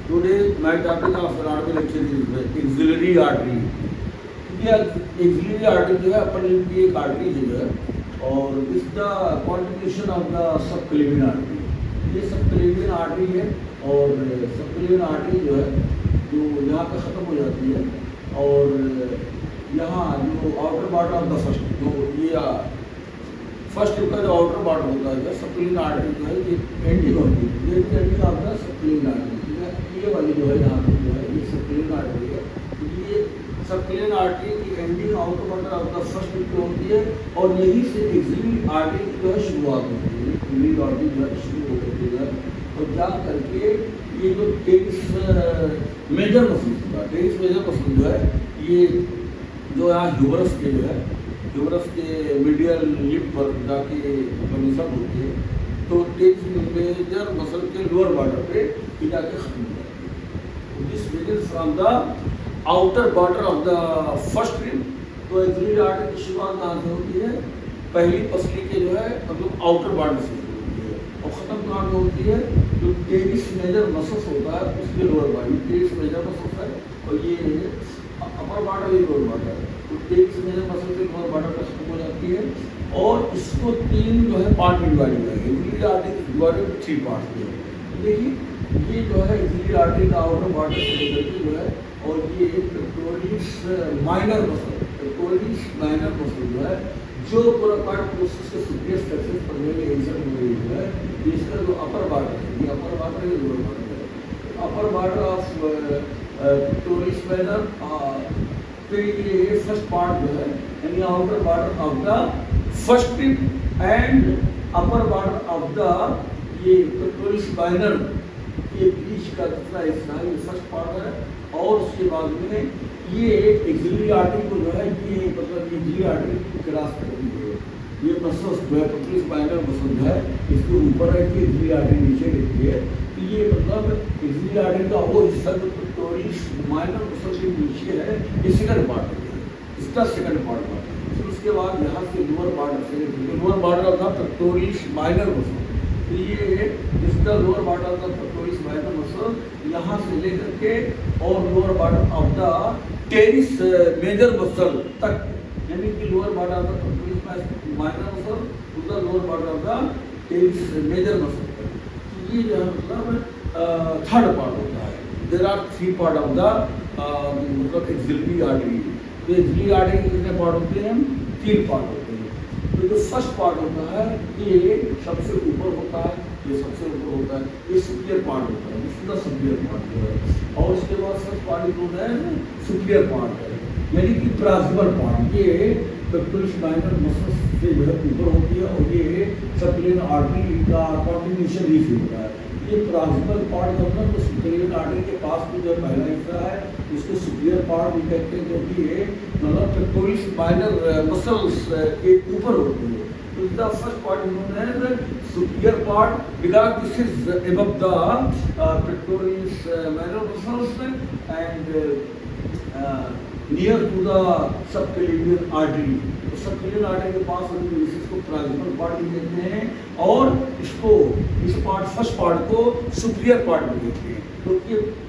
Today my topic of anatomy lecture is axillary artery. क्योंकि axillary artery जो है upper limb की एक आर्टरी है और इस the continuation of the subclavian artery. ये सबक्लेवियन आर्टरी है और सबक्लेवियन आर्टरी जो है जो यहाँ पे ख़त्म हो जाती है और यहाँ जो outer part of the first जो ये फर्स्ट का जो आउटर पार्ट होता है सबक्लेवियन आर्टरी जो है ये एंडिंग होती है. ये ending of the subclavian artery. ये वाली जो है यहाँ पे जो है ये सबक्लेवियन आर्टरी है. ये सबक्लेवियन आर्टरी की ending outer part of the first पे होती है और यहीं से एक्सिलरी आर्टरी की जो है शुरुआत होती है. एक्सिलरी आर्टरी जो है शुरू होती है और जा करके ये जो टेरिस मेजर मसल होता है, टेरिस मेजर मसल जो है ये जो यहाँ ह्यूमरस के जो है ह्यूमरस के मीडियल लिप पर जाके कमीशन होती है. तो टेरिस मेजर मसल के लोअर बॉर्डर पे जाके खत्म हो जाती है. This begins from the outer border of the first rib. तो एक्सिलरी आर्टरी की शुरुआत कहाँ से होती है? पहली पसली के जो है मतलब आउटर बॉर्डर से होती है और ख़त्म कहाँ पे होती है? जो टेरिस मेजर मसल्स होता है उसके lower body. Teres major muscles है और ये अपर बॉर्डर ये लोअर बॉर्डर है. तो टेरिस मेजर मसल के लोअर बॉर्डर पर खत्म हो जाती है और इसको तीन जो है पार्ट में डिवाइड किया गया. एक्सिलरी आर्टरी डिवाइडेड 3 पार्ट में. देखिए ये जो है एक्सिलरी आर्टरी का आउटर बॉर्डर से लेकर के जो है और ये pectoris minor muscle, pectoris minor muscle जो है जो पूरा पार्ट प्रोसेस के सुपीरियर स्ट्रक्चर पढ़ने के एग्जाम में गई जो है इसका जो अपर बॉर्डर है ये अपर बॉर्डर है लोअर बॉर्डर है. Upper border of pectoris minor तो ये फर्स्ट पार्ट जो है यानी outer border of the first rib and upper border of the ये पेक्टोरिस माइनर ये बीच का दूसरा हिस्सा है. ये फर्स्ट पार्ट है और उसके बाद में ये एक्सिलरी आर्टरी को जो है ये मतलब एक्सिलरी आर्टरी क्रॉस करती है. ये मसल्स जो है पेक्टोरिस माइनर मसल जो है इसके ऊपर है कि एक्सिलरी आर्टरी नीचे गिरती है. तो ये मतलब एक्सिलरी आर्टरी का वो हिस्सा जो पेक्टोरिस माइनर मसल के नीचे है ये सेकंड पार्ट है. इसका सेकंड पार्ट है. फिर उसके बाद यहाँ से लोअर बॉर्डर से lower border of the pectoralis minor muscle. तो ये इसका lower border of the pectoralis minor muscle यहाँ से लेकर के और lower border of the teres major muscle तक यानी कि lower border of the pectoralis minor muscle to the lower border of the teres major muscle तक. तो ये जो है मतलब थर्ड पार्ट होता है. There are 3 part of the मतलब एक्सिलरी आर्टरी. तो एक्सिलरी आर्टरी के कितने पार्ट होते हैं? 3 पार्ट होते हैं. तो जो फर्स्ट पार्ट होता है ये सबसे ऊपर होता है, ये सबसे ऊपर होता है, ये सुपीरियर पार्ट होता है. इसका सुपीरियर पार्ट जो है और उसके बाद फर्स्ट पार्ट जो है सुपीरियर पार्ट है यानी कि प्रॉक्सिमल पार्ट. ये पेक्टोरिस माइनर मसल से जो है ऊपर होती है और ये सबक्लेवियन आर्टरी का कॉन्टिन्यूशन ही होता है. ये प्रॉक्सिमल पार्ट जो है तो सबक्लेवियन आर्टरी के पास में जो पहला हिस्सा है इसको सुपीरियर पार्ट भी कहते हैं क्योंकि ये मतलब पेक्टोरिस माइनर मसल्स के ऊपर होती है. तो द फर्स्ट पार्ट इन्होंने है superior part because this is above the pectoralis minor muscles and near to the subclavian artery. तो सबक्लेवियन आर्टरी के पास होती है इसको प्रॉक्सिमल पार्ट भी कहते हैं और इसको इस पार्ट फर्स्ट पार्ट को सुपीरियर पार्ट भी कहते हैं क्योंकि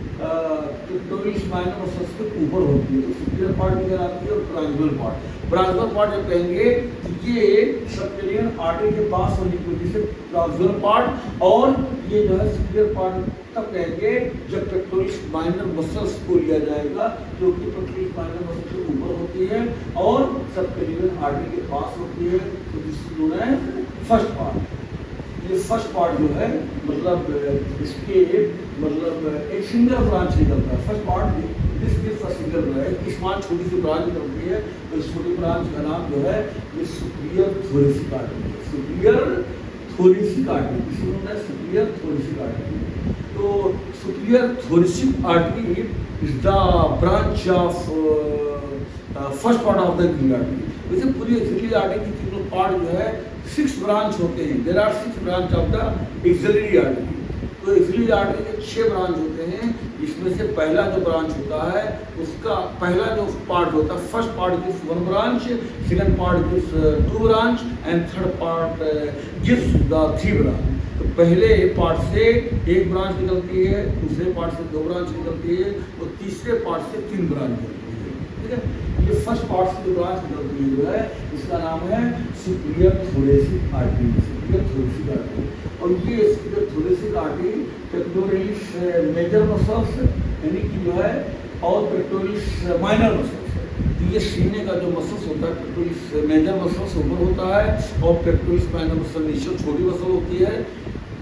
पेक्टोरिस माइनर मसल्स के ऊपर होती है. तो सुपीरियर पार्ट भी कहलाती है और प्रॉक्सिमल पार्ट. प्रॉक्सिमल पार्ट जब कहेंगे ये सबक्लेवियन आर्टरी के पास होने की वजह से प्रॉक्सिमल पार्ट और ये जो है सुपीरियर पार्ट तब कहेंगे जब पेक्टोरिस माइनर मसल्स को लिया जाएगा क्योंकि पेक्टोरिस माइनर मसल के ऊपर होती है और सबक्लेवियन आर्टरी के पास होती है. तो जिसको जो है फर्स्ट पार्ट. ये फर्स्ट पार्ट जो है मतलब इसके मतलब एक सिंगल ब्रांच निकलता है. First part this gives a single branch. इसमें छोटी सी ब्रांच निकलती है तो इस छोटी ब्रांच का नाम जो है ये सुपीरियर थोरेसिक आर्टरी है. सुपीरियर थोरेसिक आर्टरी इसको होता है सुपीरियर थोरेसिक आर्टरी. तो superior thoracic artery is the branch of first part of the axillary artery. वैसे पूरी एक्सिलरी आर्टरी की तीनों पार्ट जो है 6 ब्रांच होते हैं. There are 6 branch of the axillary artery. तो एक्सिलरी आर्टरी के 6 ब्रांच होते हैं. इसमें से पहला जो ब्रांच होता है उसका पहला जो पार्ट होता है first part gives 1 branch, second part gives 2 branch and third part gives the 3 branch. तो पहले पार्ट से एक ब्रांच निकलती है, दूसरे पार्ट से 2 ब्रांच निकलती है और तीसरे पार्ट से 3 ब्रांच निकलती है। ठीक है, ये फर्स्ट पार्ट से जो ब्रांच निकलती है जो है इसका नाम है superior thoracic artery, superior thoracic artery. और ये superior thoracic artery pectoralis major muscles यानी कि जो है और पेक्टोरलिस माइनर मसल्स, ये सीने का जो मसल्स होता है पेक्टोरलिस मेजर मसल्स ऊपर होता है और पेक्टोरलिस माइनर मसल नीचे छोटी मसल होती है।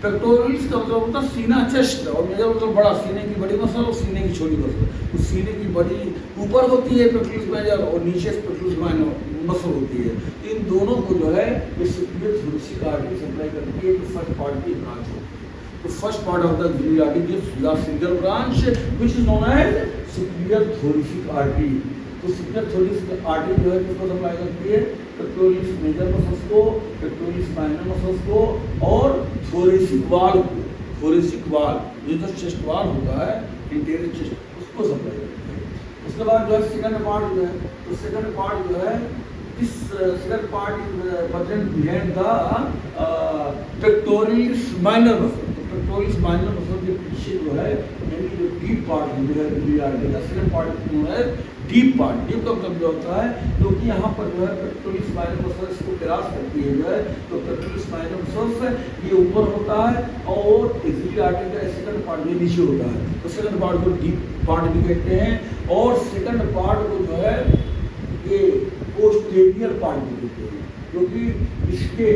पेक्टोरलिस का मतलब होता है सीना चेस्ट और मेजर मतलब बड़ा, सीने की बड़ी मसल और सीने की छोटी मसल। तो सीने की बड़ी ऊपर होती है पेक्टोरलिस मेजर और नीचे पेक्टोरलिस माइनर मसल होती है। इन दोनों को जो है ये सुपीरियर थोरेसिक आर्टरी सप्लाई करती है, तो फर्स्ट पार्ट की ब्रांच होती है। तो first part of the axillary artery gives the single branch which is known as superior thoracic artery। तो सुपीरियर थोरेसिक आर्टरी जो है किसको सप्लाई करती है? पेक्टोरलिस मेजर मसल्स को, पेक्टोरलिस माइनर मसल्स को और थोरेसिक वाल को। थोरेसिक वाल जो तो चेस्ट वाल होता है इंटीरियर चेस्ट, उसको सप्लाई करती है। उसके बाद जो है सेकंड पार्ट जो है, तो सेकंड पार्ट जो है this second part is present behind the pectoralis minor muscle। तो pectoralis minor muscle के पीछे जो है यानी जो डीप पार्ट जो है का सेकंड पार्ट जो है डीप पार्ट। डीप का मतलब जो होता है क्योंकि यहाँ पर जो है पेक्टोरलिस माइनर मसल इसको क्रॉस करती है जो है, तो पेक्टोरलिस माइनर मसल्स ये ऊपर होता है और एक्सिलरी आर्टरी का सेकंड पार्ट ये नीचे होता है। तो सेकंड पार्ट को डीप पार्ट भी कहते हैं और सेकंड पार्ट को जो है ये पोस्टीरियर पार्ट भी कहते हैं, क्योंकि इसके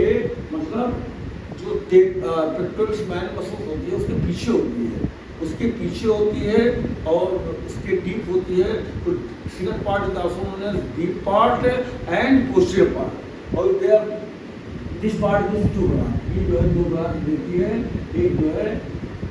मतलब जो पेक्टोरलिस माइनर मसल होती है उसके पीछे होती है, उसके पीछे होती है और उसके डीप होती है। तो second part is also known as deep part and posterior part. और they are this part is 2 branch, ये जो है 2 ब्रांच देती है। एक जो है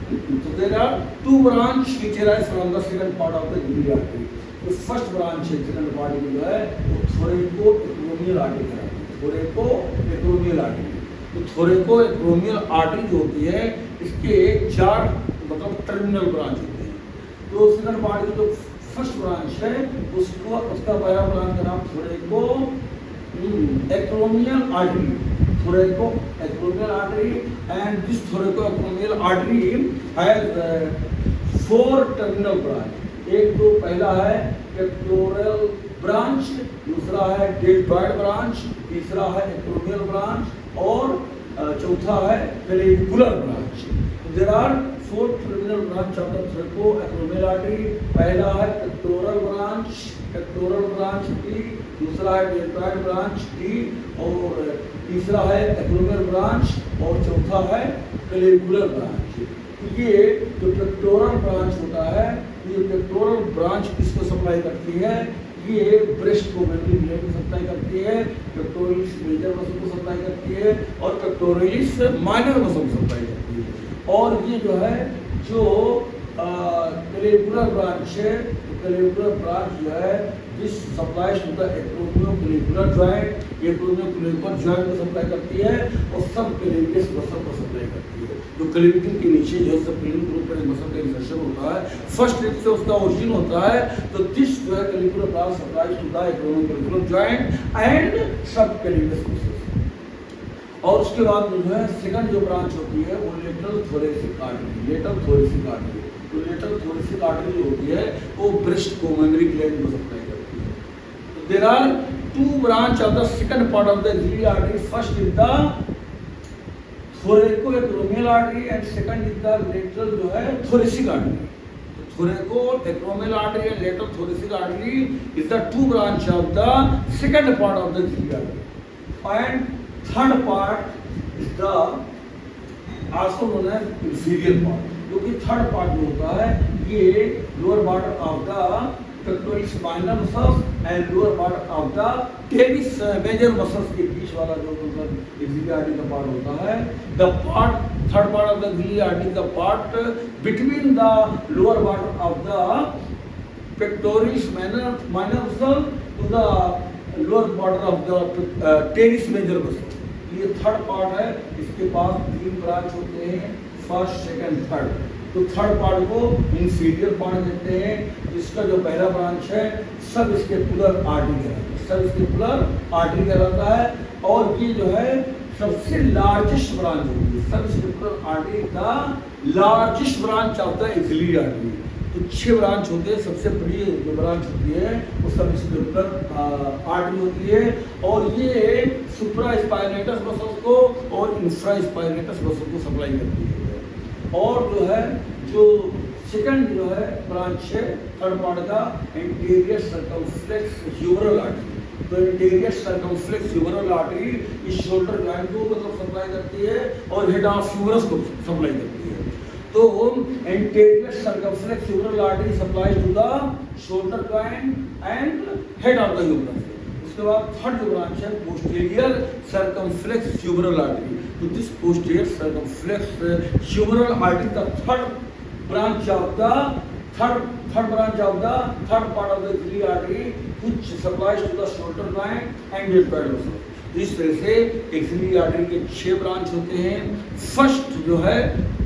तो there are 2 branch which arise from the second part of the axillary artery. तो फर्स्ट ब्रांच है सेकंड पार्ट की जो है वो थोरेको एक्रोमियल आर्टरी कहलाती है। थोरेको एक्रोमियल आर्टरी, तो थोरेको एक्रोमियल आर्टरी जो होती है इसके 4 मतलब टर्मिनल ब्रांच होते हैं। तो सेकंड पार्ट की जो फर्स्ट ब्रांच है उसको उसका पहला ब्रांच का नाम थोरेको acromial artery, थोरेको acromial artery. And this थोरेको acromial artery has 4 terminal branch. एक तो पहला है पेक्टोरल ब्रांच, दूसरा है डेल्टॉइड ब्रांच, तीसरा है एक्रोमियल ब्रांच और चौथा है clavicular branch. There are 4 terminal branch of the thoraco acromial artery. पहला है पेक्टोरल ब्रांच टी, दूसरा है डेल्टॉइड ब्रांच टी और तीसरा है एक्रोमियल ब्रांच और चौथा है क्लेविकुलर ब्रांच। ये जो पेक्टोरल ब्रांच होता है, ये पेक्टोरल ब्रांच किसको सप्लाई करती है? ये ब्रेस्ट को मेमोरी ग्लैंड को सप्लाई करती है, पेक्टोरलिस मेजर मसल को सप्लाई करती है और पेक्टोरलिस माइनर मसल को सप्लाई करती है। और ये जो है जो क्लेविकुलर ब्रांच है, क्लेविकुलर ब्रांच जो है this supplies to the acromioclavicular joint, ये एक्रोमियोक्लेविकुलर जॉइंट को सप्लाई करती है और सब क्लेविकस मसल को सप्लाई करती है। जो क्लेविकल के नीचे जो सब क्लेविकल ग्रुप में मसल का इंसर्शन होता है फर्स्ट स्टेप से उसका ओरिजिन होता है। तो दिस जो है clavicular branch supplies to the acromioclavicular joint and subclavius muscles. और उसके बाद जो है सेकंड जो ब्रांच होती है वो lateral thoracic artery, lateral thoracic artery. तो लेटरल थोरेसिक आर्टरी जो होती है वो ब्रेस्ट को मेमोरी ग्लैंड को सप्लाई करती है। तो there are 2 branch of the second part of the axillary artery. First is the thoraco acromial artery and second is the lateral जो है thoracic artery. थोरेको acromial artery and lateral thoracic artery is the 2 branch of the second part of the axillary artery. And third part is the also known as inferior part, क्योंकि third part जो होता है ये lower part of the pectoralis minor muscles and lower part of the teres major muscles के बीच वाला जो मतलब एक्सिलरी आर्टरी का पार्ट होता है। The part third part of the axillary artery का part between the lower part of the pectoralis minor muscle to the lower part of the teres major muscle. ये थर्ड पार्ट है, इसके पास 3 branch होते हैं, first second third. तो third part को inferior part कहते हैं। इसका जो पहला ब्रांच है सब इसके पुलर आर्टरी कहलाता है, सब इसके पुलर आर्टरी कहलाता है। और ये जो है सबसे लार्जेस्ट ब्रांच होती है। सब स्क्रिप्टल आर्टरी का largest branch of the axillary artery. तो 6 ब्रांच होते हैं, सबसे बड़ी जो ब्रांच होती है वो सब स्क्रिप्टल आर्टरी होती है, और ये सुप्रा स्पाइनेटस मसल्स को और इंफ्रा स्पाइनेटस मसल्स को सप्लाई करती है। और जो है जो सेकंड जो है ब्रांच है थर्ड पार्ट का एंटीरियर सर्कमफ्लेक्स ह्यूमरल आर्टरी। तो इंटीरियर सर्कमफ्लेक्स ह्यूमरल आर्टरी इस शोल्डर जॉइंट को मतलब सप्लाई करती है और हेड ऑफ ह्यूमरस को सप्लाई करती है। तो anterior circumflex humeral artery supplies to the shoulder joint and head of the humerus. उसके बाद थर्ड जो ब्रांच है पोस्टीरियर सर्कमफ्लेक्स ह्यूमरल आर्टरी। तो this posterior circumflex humeral artery का third branch of the third branch of the third part of the axillary artery which supplies to the shoulder joint and deltoid muscle। इस तरह से axillary artery के 6 branch होते हैं। First जो है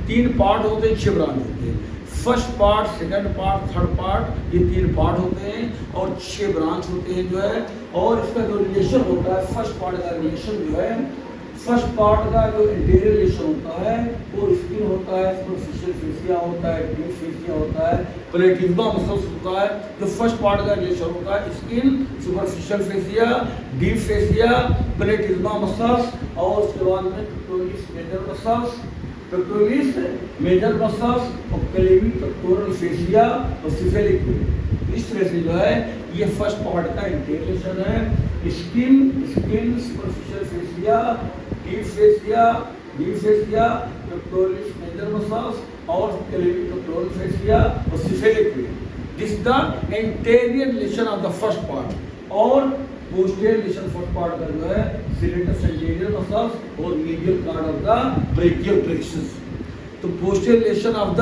3 part होते हैं, 6 ब्रांच होते हैं। First part, second part, third part, ये 3 पार्ट होते हैं और 6 ब्रांच होते हैं जो है। और इसका जो रिलेशन होता है, फर्स्ट पार्ट का रिलेशन जो है, फर्स्ट पार्ट का जो इंटीरियर रिलेशन होता है वो स्किन होता है, सुपरफिशियल फेसिया होता है, डीप फेसिया होता है, प्लेटिज्मा मसल्स होता है। जो फर्स्ट पार्ट का रिलेशन होता है skin, superficial fascia, deep fascia, platysma muscles, और उसके बाद में pectoralis major muscles, pectoralis major muscles और क्लेवी पेक्टोरल फेसिया और सिफेलिक वेन। इस तरह से जो है ये फर्स्ट पार्ट का इंटीरियर रिलेशन है। Skin, superficial fascia, deep fascia, pectoralis major muscles और क्लेवी पेक्टोरल फेसिया और cephalic vein. This the anterior relation of the first part. और पोस्टीरियर रिलेशन फर्स्ट पार्ट का जो है सिलेटस एंटीरियर मसल्स और medial cord of the brachial plexus. तो posterior relation of the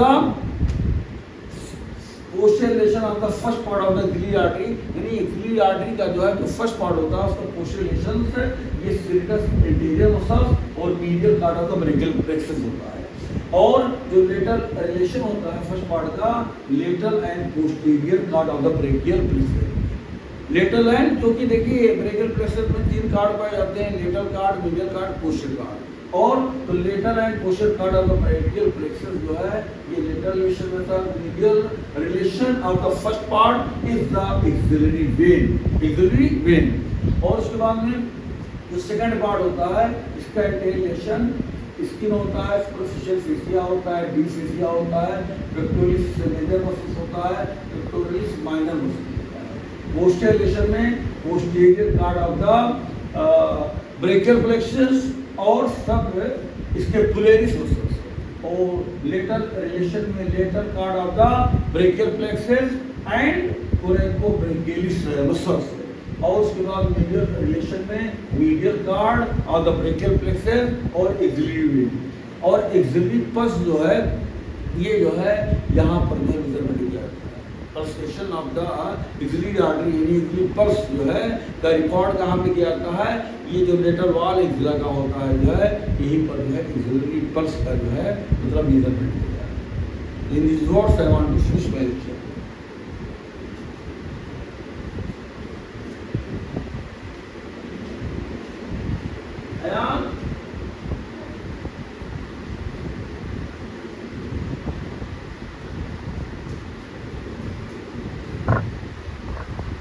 first part of the axillary artery, यानी axillary artery का जो है जो फर्स्ट पार्ट होता है उसका पोस्टीरियर रिलेशन से ये सिलेटस एंटीरियर मसल्स और medial cord of the brachial plexus होता है। और जो लेटरल रिलेशन होता है फर्स्ट पार्ट का lateral and posterior cord of the brachial plexus. Lateral and, क्योंकि देखिए ब्रेकियल प्लेक्सस में 3 कार्ड पाए जाते हैं, lateral card, medial card, posterior card. और तो lateral and posterior cord of the brachial plexus जो है ये लेटरल रिलेशन में था। Medial relation of the first part is the axillary vein. और उसके बाद में जो सेकंड पार्ट होता है इसका रिलेशन स्किन होता है, सुपरफिशियल फेसिया होता है, डीप फेसिया होता है, पेक्टोरलिस मेजर मसल्स होता है, pectoralis minor muscles. Posterior relation में posterior cord of the brachial plexus और सब स्कैपुलरिस मसल्स। और लेटरल रिलेशन में lateral cord of the brachial plexus and coracobrachialis muscles. और उसके बाद मीडियल रिलेशन में medial cord of the brachial plexus और axillary vein. और एक्सिलरी पल्स जो है ये जो है यहाँ पर मेजर किया जाता है। Pulsation of the axillary artery यानी एक्सिलरी पल्स जो है का रिकॉर्ड कहाँ पे किया जाता है, ये जो लेटरल वॉल एक्सिला का होता है जो है यहीं पर जो है एक्सिलरी पल्स का जो है मतलब मेजरमेंट किया जाता है। In this words I want to finish my lecture.